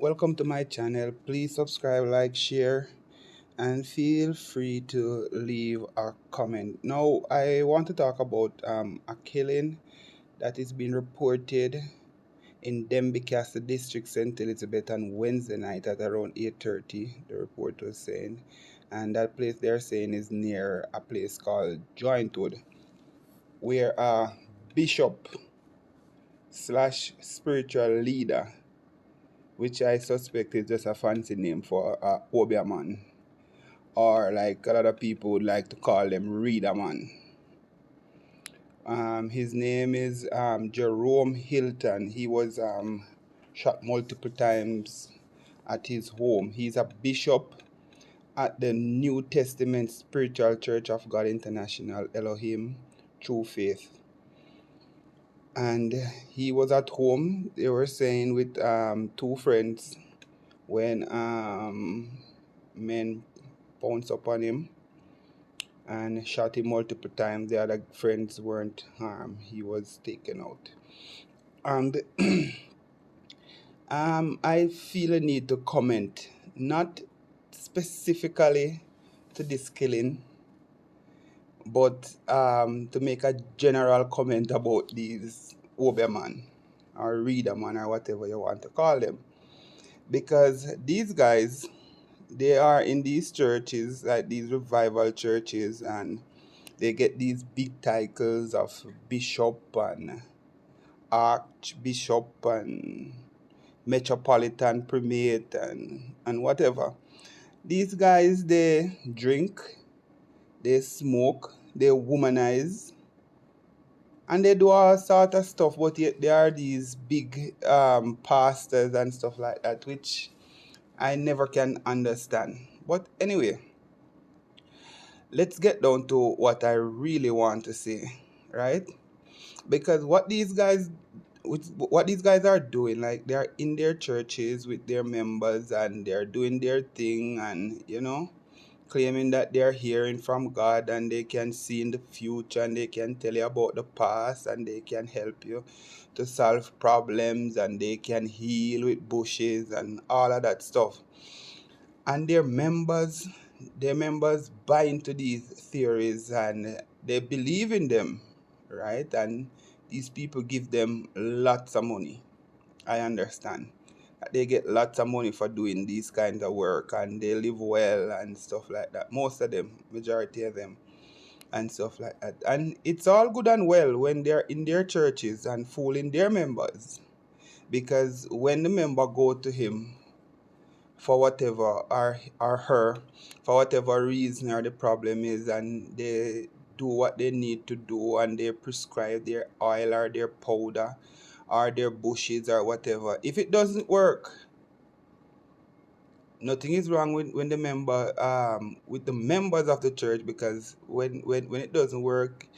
welcome to my channel. Please subscribe, like, share, and feel free to leave a comment. Now, I want to talk about a killing that is being reported in Denby Castle District, St. Elizabeth on Wednesday night at around 8:30. The report was saying, and that place they're saying is near a place called Jointwood, where a bishop slash spiritual leader, which I suspect is just a fancy name for a obeah man, or like a lot of people would like to call them reader man. His name is Jerome Hilton. He was shot multiple times at his home. He's a bishop at the New Testament Spiritual Church of God International, Elohim True Faith. And he was at home, they were saying, with two friends when men pounced upon him and shot him multiple times. The other friends weren't harmed. He was taken out. And I feel a need to comment, not specifically to this killing, but to make a general comment about these obeah man or reader man or whatever you want to call them. Because these guys, they are in these churches, like these revival churches, and they get these big titles of bishop and archbishop and metropolitan primate and whatever. These guys, they drink, they smoke, they womanize, and they do all sort of stuff, but yet there are these big pastors and stuff like that, which I never can understand. But anyway, let's get down to what I really want to say, right? Because what these guys are doing, like they're in their churches with their members and they're doing their thing, and claiming that they're hearing from God and they can see in the future and they can tell you about the past and they can help you to solve problems and they can heal with bushes and all of that stuff. And their members buy into these theories and they believe in them, right? And these people give them lots of money. I understand that they get lots of money for doing these kinds of work and they live well and stuff like that. Most of them, majority of them, and stuff like that. And it's all good and well when they're in their churches and fooling their members, because when the member go to him for whatever, or her, for whatever reason or the problem is, and they do what they need to do and they prescribe their oil or their powder or their bushes or whatever, if it doesn't work, nothing is wrong with when the member with the members of the church, because when it doesn't work,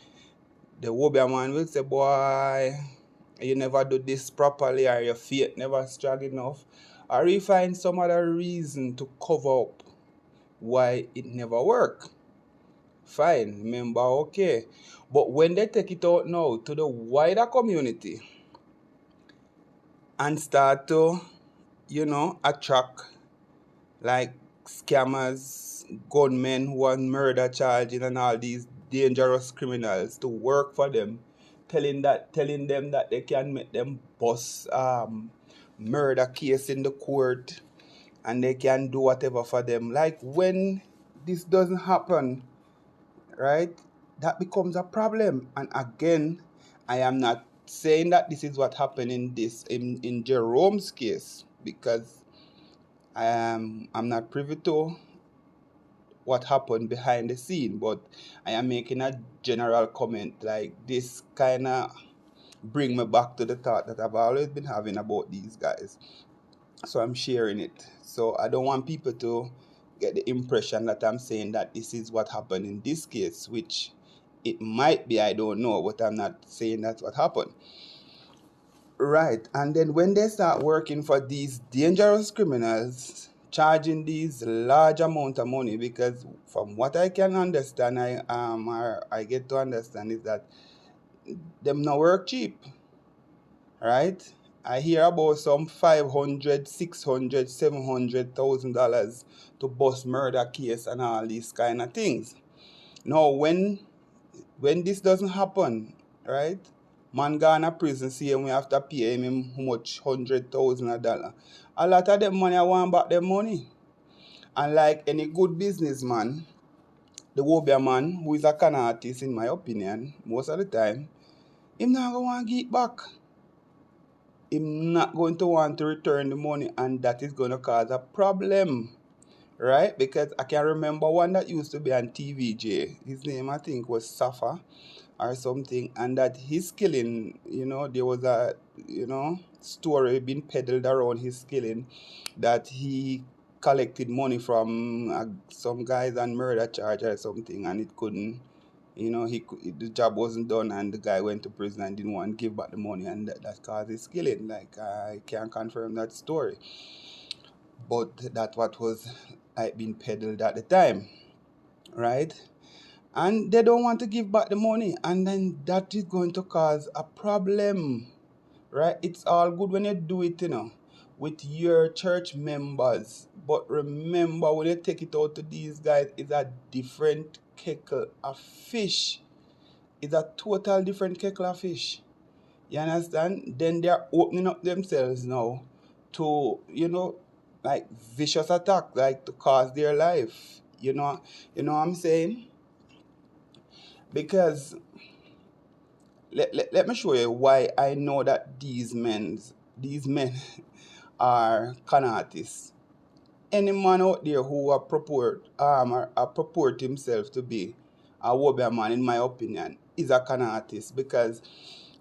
the obeah man will say, boy, you never do this properly, or your faith never strong enough, or you find some other reason to cover up why it never work. Fine, member, okay. But when they take it out now to the wider community and start to, attract like scammers, gunmen who are murder charging and all these dangerous criminals to work for them, telling them that they can make them bust murder case in the court and they can do whatever for them. Like, when this doesn't happen, right, that becomes a problem. And again, I am not saying that this is what happened in Jerome's case, because I'm not privy to what happened behind the scene, but I am making a general comment. Like, this kind of bring me back to the thought that I've always been having about these guys. So I'm sharing it. So I don't want people to get the impression that I'm saying that this is what happened in this case, which it might be, I don't know, but I'm not saying that's what happened. Right. And then when they start working for these dangerous criminals, charging these large amount of money, because from what I can understand, I get to understand, is that them no work cheap, right? I hear about some 500, 600, $700,000 to bust murder case and all these kind of things. Now, when this doesn't happen, right? Man gone to prison, see him, we have to pay him how much $100,000. A lot of them money I want back them money. And like any good businessman, the obeah man, who is a con artist in my opinion, most of the time, him not gonna want to give it back. Him not going to want to return the money, and that is going to cause a problem, right? Because I can remember one that used to be on TVJ. His name I think was Safa or something, and that his killing, there was a story being peddled around his killing that he collected money from some guys on murder charge or something, and it couldn't. The job wasn't done, and the guy went to prison and didn't want to give back the money, and that caused his killing. Like, I can't confirm that story, but that's what was like being peddled at the time, right? And they don't want to give back the money, and then that is going to cause a problem, right? It's all good when you do it, with your church members, but remember when you take it out to these guys, it's a different kettle of fish. It's a total different kettle of fish. You understand? Then they're opening up themselves now to, like vicious attack, like to cause their life. You know what I'm saying? Because let me show you why I know that these men are con artists. Any man out there who purport himself to be a warrior man, in my opinion, is a con artist. Because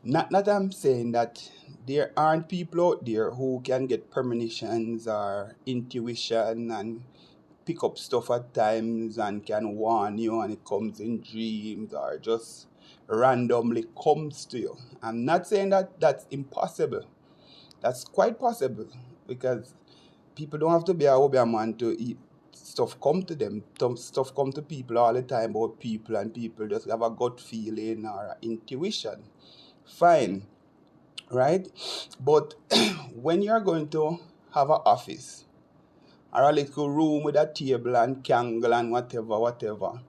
not that I'm saying that there aren't people out there who can get premonitions or intuition and pick up stuff at times and can warn you, and it comes in dreams or just randomly comes to you. I'm not saying that that's impossible. That's quite possible, because people don't have to be a hobby man to eat. Stuff come to them. Stuff come to people all the time about people, and people just have a gut feeling or intuition. Fine, right? But when you're going to have an office or a little room with a table and candle and whatever,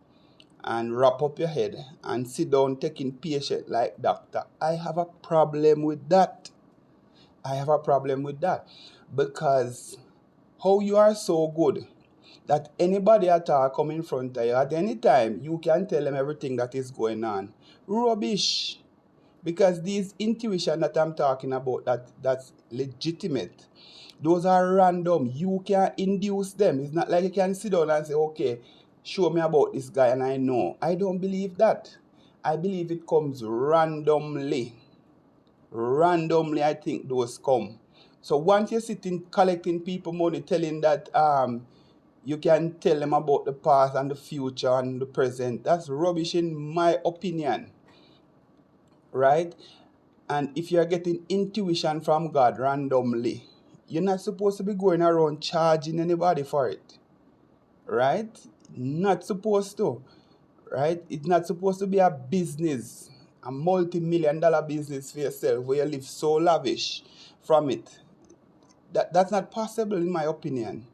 and wrap up your head and sit down taking patient like doctor, I have a problem with that. I have a problem with that, because how you are so good that anybody at all come in front of you at any time, you can tell them everything that is going on. Rubbish. Because these intuition that I'm talking about, that's legitimate. Those are random. You can induce them. It's not like you can sit down and say, okay, show me about this guy and I know. I don't believe that. I believe it comes randomly. Randomly, I think those come. So once you're sitting collecting people money, telling that you can tell them about the past and the future and the present, that's rubbish in my opinion, right? And if you're getting intuition from God randomly, you're not supposed to be going around charging anybody for it, right? Not supposed to, right? It's not supposed to be a business, a multi-million-dollar business for yourself where you live so lavish from it. That's not possible in my opinion,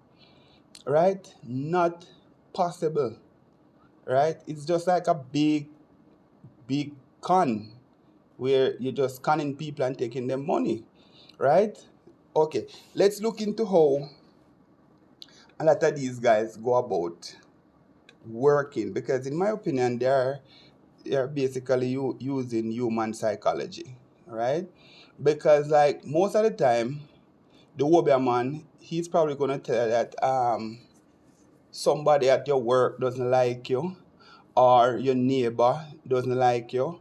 right? Not possible, right? It's just like a big con where you're just conning people and taking their money, right? Okay, let's look into how a lot of these guys go about working, because in my opinion they're basically using human psychology, right? Because like most of the time the warrior man, he's probably gonna tell that somebody at your work doesn't like you, or your neighbor doesn't like you,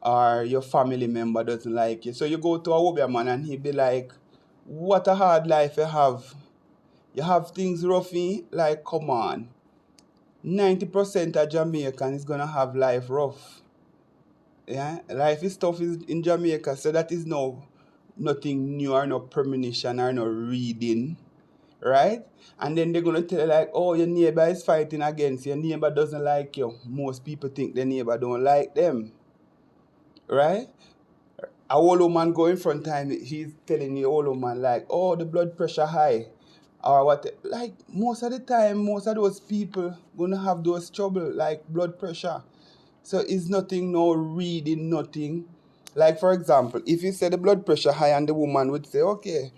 or your family member doesn't like you. So you go to a warrior man and he be like, what a hard life you have. You have things rough in, like, come on. 90% of Jamaican is gonna have life rough. Yeah, life is tough in Jamaica, so that is nothing new or no premonition or no reading, right? And then they're gonna tell you like, oh, your neighbor is fighting against you, your neighbor doesn't like you. Most people think their neighbor don't like them, right? a old woman go in front time, he's telling the old woman like, oh, the blood pressure high. Or what, like most of the time, most of those people gonna have those trouble like blood pressure. So it's nothing, no reading, nothing. Like for example, if you say the blood pressure high and the woman would say, okay,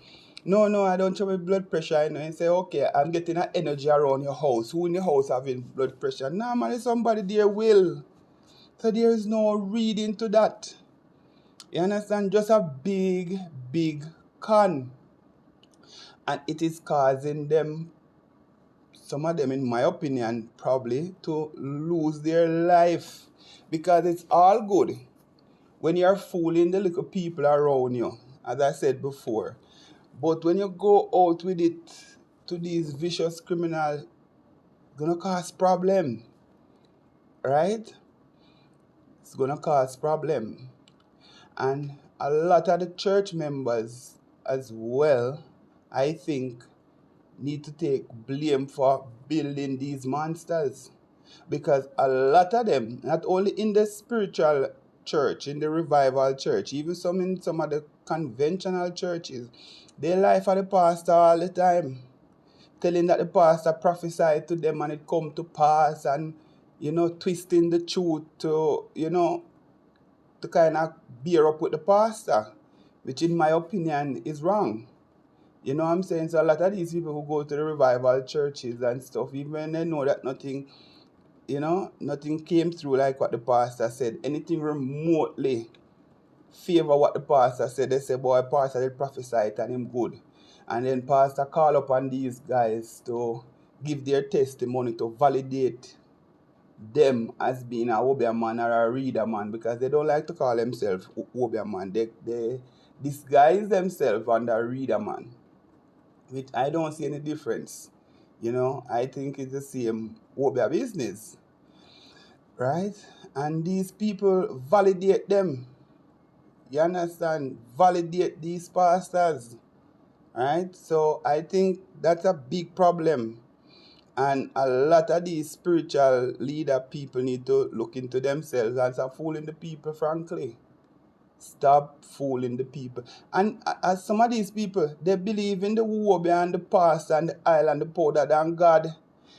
no, no, I don't trouble with blood pressure, you know, and say, okay, I'm getting an energy around your house. Who in the house having blood pressure? Normally somebody there will. So there is no reading to that. You understand? Just a big, big con. And it is causing them, some of them, in my opinion, probably to lose their life. Because it's all good when you're fooling the little people around you, as I said before. But when you go out with it to these vicious criminals, gonna cause problem, right? It's gonna cause problem. And a lot of the church members as well, I think, need to take blame for building these monsters. Because a lot of them, not only in the spiritual church, in the revival church, even some in some of the conventional churches, they lie for the pastor all the time, telling that the pastor prophesied to them and it come to pass, and twisting the truth to to kind of bear up with the pastor, which in my opinion is wrong. You know what I'm saying? So a lot of these people who go to the revival churches and stuff, even when they know that nothing came through like what the pastor said, anything remotely favor what the pastor said, they say, boy, pastor did prophesy it and him good. And then pastor call upon these guys to give their testimony to validate them as being a obeah man or a reader man, because they don't like to call themselves obeah man. They disguise themselves under reader man, which I don't see any difference. I think it's the same obeah business, right? And these people validate them. You understand? Validate these pastors, right? So I think that's a big problem. And a lot of these spiritual leader people need to look into themselves and stop fooling the people, frankly. Stop fooling the people. And as some of these people, they believe in the obeah and the pastor and the oil and the powder than God.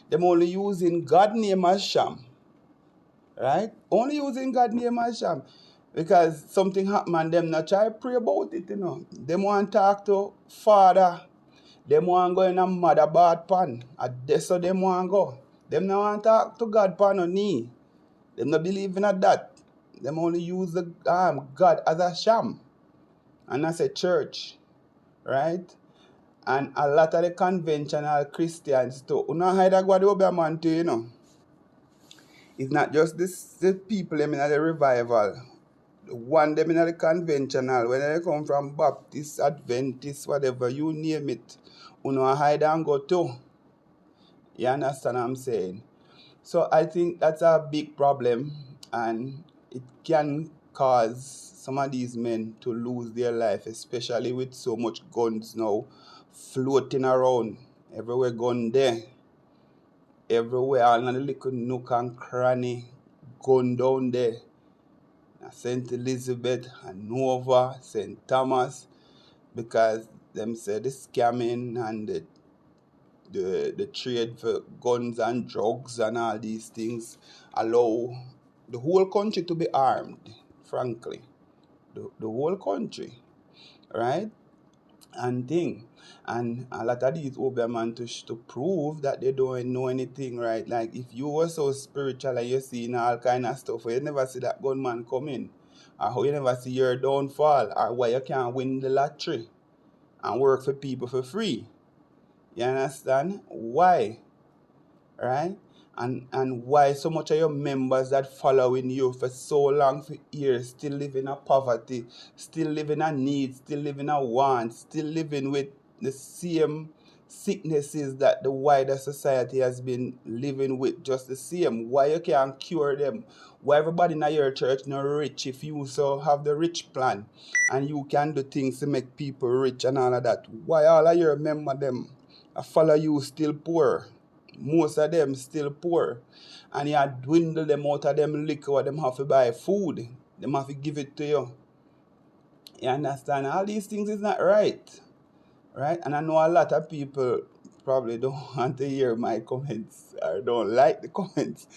Them only using God name as sham. Right? Only using God name as sham. Because something happen and them not try to pray about it. Them want to talk to Father. Them want to go in a mother bath pan. That's how them want to go. Them not want to talk to God pan no knee. Them not believe in that. Them only use the God as a sham. And that's a church. Right? And a lot of the conventional Christians too. You know how that go to be a man too. It's not just the people in the revival. The one them in the conventional, when they come from Baptist, Adventist, whatever, you name it. Hide and go too. You understand what I'm saying? So I think that's a big problem, and it can cause some of these men to lose their life, especially with so much guns now floating around. Everywhere gun there. Everywhere, all in the little nook and cranny, gun down there. St. Elizabeth, Hanover, St. Thomas, because them say the scamming and the trade for guns and drugs and all these things allow the whole country to be armed, frankly. The whole country, right? And thing. And a lot of these obeah man to prove that they don't know anything, right? Like if you were so spiritual and you're seeing all kind of stuff, you never see that gunman coming, or how you never see your downfall, or why you can't win the lottery and work for people for free. You understand? Why? Right? And why so much of your members that following you for so long, for years, still living in poverty, still living in need, still living in want, still living with the same sicknesses that the wider society has been living with, just the same. Why you can't cure them? Why everybody in your church not rich if you so have the rich plan and you can do things to make people rich and all of that? Why all of your members them follow you still poor? Most of them still poor. And you dwindle them out of them liquor, them have to buy food. Them have to give it to you. You understand? All these things is not right. Right? And I know a lot of people probably don't want to hear my comments or don't like the comments.